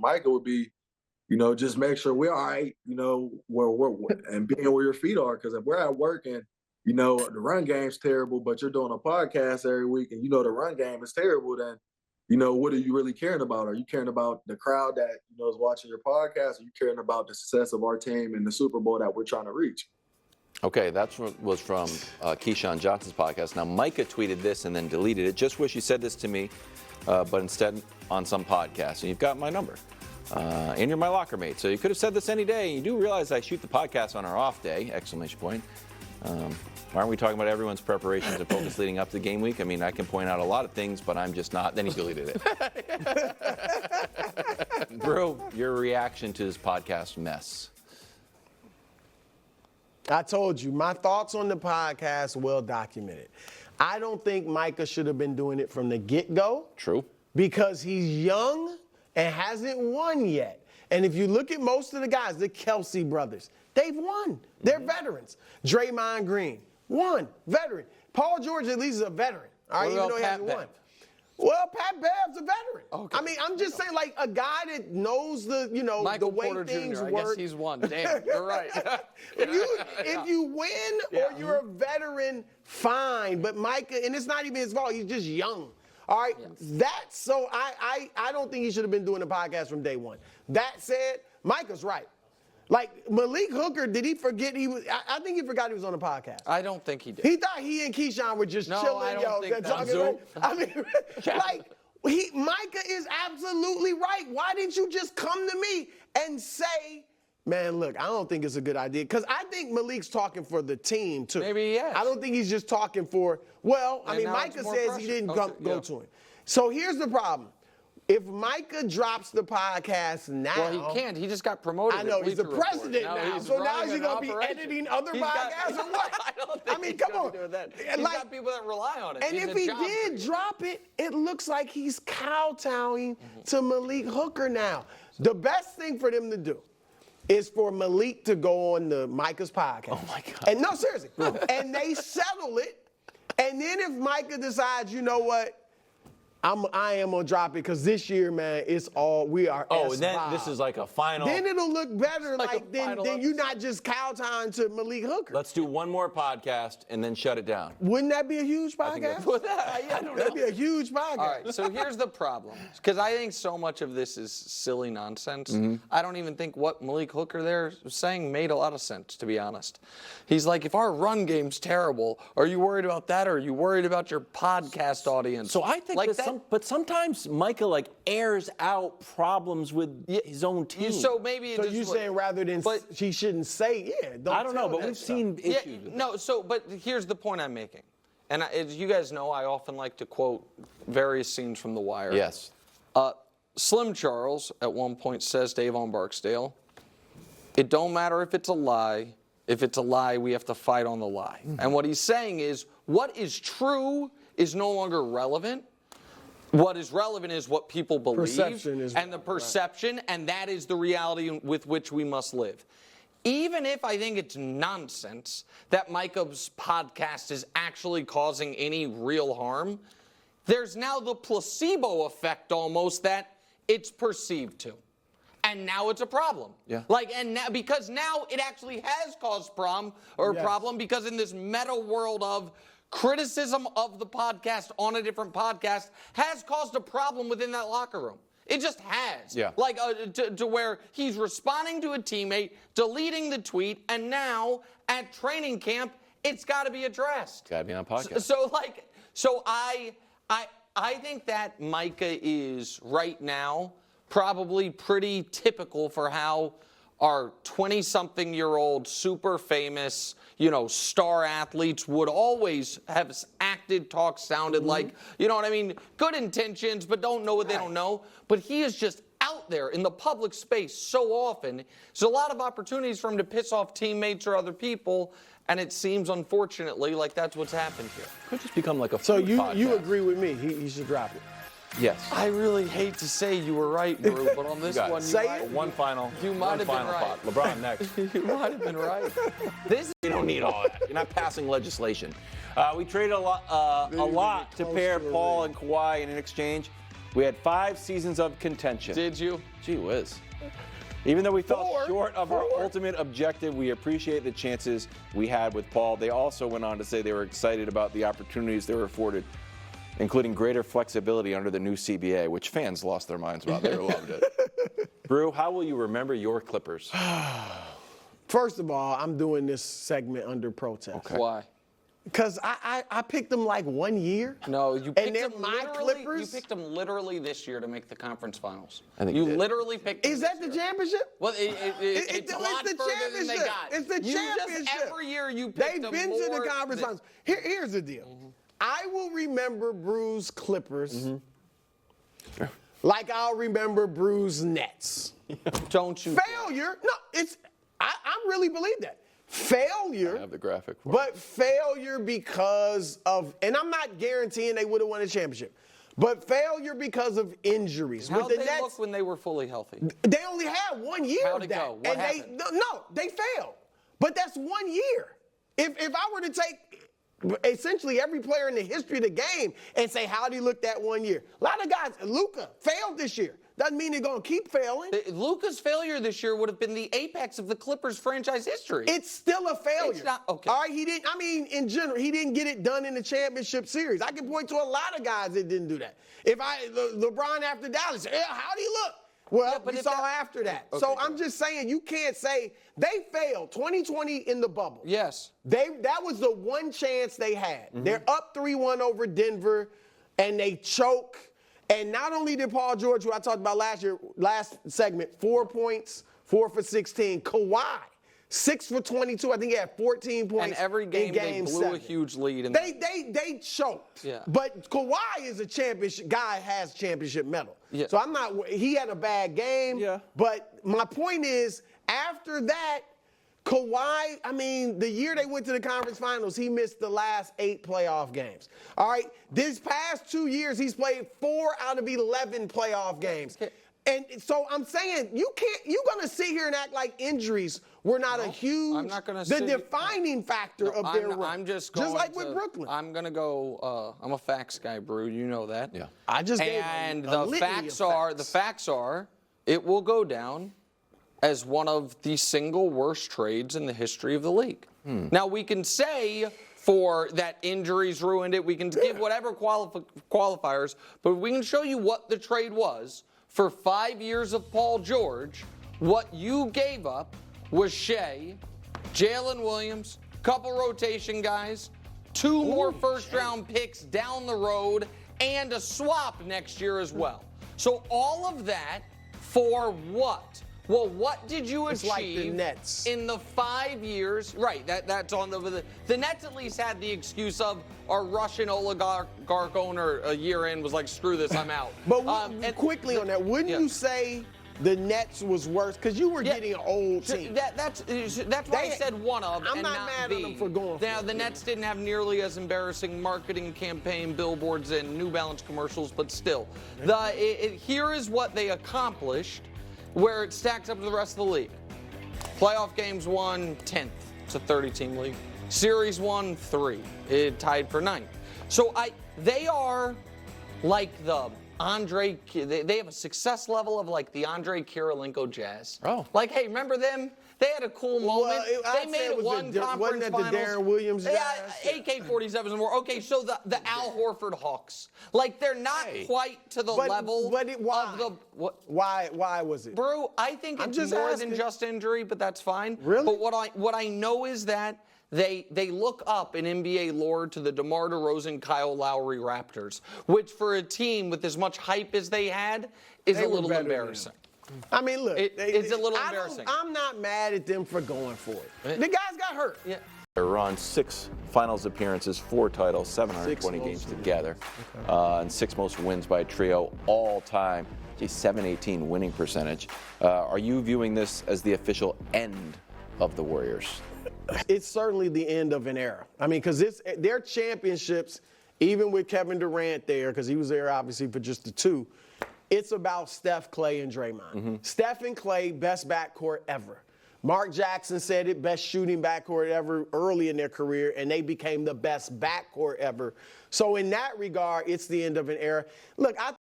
Micah would be, just make sure we're all right, and being where your feet are. Because if we're at work and, the run game's terrible, but you're doing a podcast every week and the run game is terrible, then, what are you really caring about? Are you caring about the crowd that, is watching your podcast? Are you caring about the success of our team and the Super Bowl that we're trying to reach? Okay, that was from Keyshawn Johnson's podcast. Now, Micah tweeted this and then deleted it. Just wish you said this to me, but instead on some podcast. And you've got my number. And you're my locker mate. So you could have said this any day. You do realize I shoot the podcast on our off day, exclamation point. Why aren't we talking about everyone's preparations and focus leading up to the game week? I mean, I can point out a lot of things, but I'm just not. Then he deleted it. Bro, your reaction to this podcast mess. I told you, my thoughts on the podcast well documented. I don't think Micah should have been doing it from the get-go. True. Because he's young and hasn't won yet. And if you look at most of the guys, the Kelsey brothers, they've won. They're veterans. Draymond Green, won, veteran. Paul George at least is a veteran, all right, even though he hasn't won. Well, Pat Bev's a veteran. Okay. I mean, I'm just saying, like, a guy that knows the way Porter things Jr., work. I guess he's won. Damn, you're right. If you win or you're a veteran, fine. But Micah, and it's not even his fault. He's just young. All right, so I don't think he should have been doing the podcast from day one. That said, Micah's right. Like, Malik Hooker, did he forget he was? I think he forgot he was on the podcast. I don't think he did. He thought he and Keyshawn were just chilling, I don't think talking. I mean, like, Micah is absolutely right. Why didn't you just come to me and say, man, look, I don't think it's a good idea. Because I think Malik's talking for the team, too. Maybe he is. I don't think he's just talking for, Micah says he didn't go to him. So here's the problem. If Micah drops the podcast now. Well, he can't. He just got promoted. I know. He's the president now. So now is he going to be editing other podcasts or what? I don't think he's come on. doing that. He's got people that rely on it. And if he did drop it, it looks like he's kowtowing to Malik Hooker now. The best thing for them to do is for Malik to go on the Micah's podcast. Oh, my God. And no, seriously. And they settle it. And then if Micah decides, you know what? I am gonna drop it because this year, man, we are. Oh, and then this is like a final. Then it'll look better, then you're not just kowtowing to Malik Hooker. Let's do one more podcast and then shut it down. Wouldn't that be a huge podcast? That'd be a huge podcast. All right, so here's the problem, because I think so much of this is silly nonsense. I don't even think what Malik Hooker there was saying made a lot of sense, to be honest. He's like, if our run game's terrible, are you worried about that, or are you worried about your podcast audience? So I think but sometimes Micah airs out problems with his own team. So maybe so you're saying rather than he shouldn't say, I don't know, but we've seen issues. But here's the point I'm making. And as you guys know, I often like to quote various scenes from The Wire. Yes. Slim Charles at one point says to Avon Barksdale, it don't matter if it's a lie. If it's a lie, we have to fight on the lie. And what he's saying is, what is true is no longer relevant. What is relevant is what people believe and the perception, and that is the reality with which we must live. Even if I think it's nonsense that Micah's podcast is actually causing any real harm, there's now the placebo effect almost that it's perceived to. And now it's a problem. Yeah. Because now it actually has caused problem because in this meta world of criticism of the podcast on a different podcast has caused a problem within that locker room. It just has. Yeah. To where he's responding to a teammate, deleting the tweet, and now at training camp, it's got to be addressed. Got to be on a podcast. So I think that Micah is right now probably pretty typical for how our 20-something-year-old super famous, star athletes would always have acted, talked, sounded like, you know what I mean? Good intentions, but don't know what they don't know. But he is just out there in the public space so often. There's a lot of opportunities for him to piss off teammates or other people, and it seems, unfortunately, like that's what's happened here. Could just become like a So podcast. you agree with me? He should drop it. Yes. I really hate to say you were right, Drew, but on this one, One final. You might have been right. Pot. LeBron next. You might have been right. You don't need all that. You're not passing legislation. We traded a lot to pair Paul and Kawhi, and in exchange, We had 5 seasons of contention. Did you? Gee whiz. Even though we fell short of our 4. ultimate objective, we appreciate the chances we had with Paul. They also went on to say they were excited about the opportunities they were afforded, including greater flexibility under the new CBA, which fans lost their minds about. They loved it. Brew, how will you remember your Clippers? First of all, I'm doing this segment under protest. Okay. Why? Because I picked them like 1 year. No, you picked they're them my literally. Clippers? You picked them literally this year to make the conference finals. I think you you did. literally picked them. Is that the championship? Well, it's a lot the further than they championship. got. It's the You championship. Just every year you picked They've them been more to the conference finals. Here's the deal. I will remember Brew's Clippers like I'll remember Brew's Nets. Don't you? Failure? No, I really believe that. Failure. I have the graphic for But failure because of, and I'm not guaranteeing they would have won a championship, but failure because of injuries. How With the they Nets, look when they were fully healthy? they only had 1 year How'd of it that. go? What happened? They failed. But that's 1 year. If I were to take essentially every player in the history of the game and say, how'd he look that 1 year? A lot of guys, Luka failed this year. Doesn't mean they're going to keep failing. Luka's failure this year would have been the apex of the Clippers franchise history. It's still a failure. It's not, okay. All right, in general, he didn't get it done in the championship series. I can point to a lot of guys that didn't do that. LeBron after Dallas, how'd he look? Well, Yeah, but we if saw that- after that. Okay, So go I'm just saying, you can't say they failed 2020 in the bubble. Yes. That was the one chance they had. They're up 3-1 over Denver, and they choke. And not only did Paul George, who I talked about last segment, 4 points, 4 for 16. Kawhi, 6 for 22. I think he had 14 points. And every game they blew 7. a huge lead. And They choked. Yeah. But Kawhi is a championship guy, has championship medal. Yeah. So he had a bad game. Yeah. But my point is, after that, Kawhi, the year they went to the conference finals, he missed the last 8 playoff games. All right, this past 2 years, he's played 4 out of 11 playoff games. And so I'm saying, you're going to sit here and act like injuries were not a huge, I'm not gonna the sit- defining factor of their run. I'm just going like with Brooklyn. I'm going to go, I'm a facts guy, Brew. You know that. Yeah. I just gave And a the litany facts of are, it will go down as one of the single worst trades in the history of the league. Now, we can say for that injuries ruined it, we can give whatever qualifiers, but we can show you what the trade was. For 5 years of Paul George, what you gave up was Shea, Jalen Williams, couple rotation guys, 2 more first-round picks down the road, and a swap next year as well. So all of that for what? Well, what did you achieve like the Nets. in the 5 years? Right, that's on the Nets at least had the excuse of our Russian oligarch owner a year in was like, screw this, I'm out. But and quickly on that, wouldn't you say the Nets was worse? Because you were getting an old team. That's why I said one of, I'm and not not mad the. at them for going for Now, it. the Nets didn't have nearly as embarrassing marketing campaign, billboards, and New Balance commercials, but still. Here is what they accomplished, where it stacks up to the rest of the league. Playoff games won 10th. It's a 30-team league. Series won 3. It tied for 9th. So they are like the Andre. They have a success level of like the Andre Kirilenko Jazz. Oh. Like, hey, remember them? They had a cool moment. I'd They say made it was one the- conference wasn't that the finals. Darren Williams Yeah, guys? AK-47s and more. Okay, so the Al Horford Hawks. Like, they're not quite to the level why? of the what. Why was it? Bro, I think I'm it's just more asking. than just injury, but that's fine. Really? But what I know is that they look up in NBA lore to the DeMar DeRozan, Kyle Lowry Raptors, which for a team with as much hype as they had is They a were little better than embarrassing. Look, It's a little I don't- embarrassing. I'm not mad at them for going for it. The guys got hurt. Yeah. They're on 6 finals appearances, 4 titles, 720 Six games most, together, and 6 most wins by a trio all time. Gee, 718 winning percentage. Are you viewing this as the official end of the Warriors? It's certainly the end of an era. Because their championships, even with Kevin Durant there, because he was there obviously for just the 2, it's about Steph, Clay, and Draymond. Steph and Clay, best backcourt ever. Mark Jackson said it, best shooting backcourt ever early in their career, and they became the best backcourt ever. So in that regard, it's the end of an era. Look, I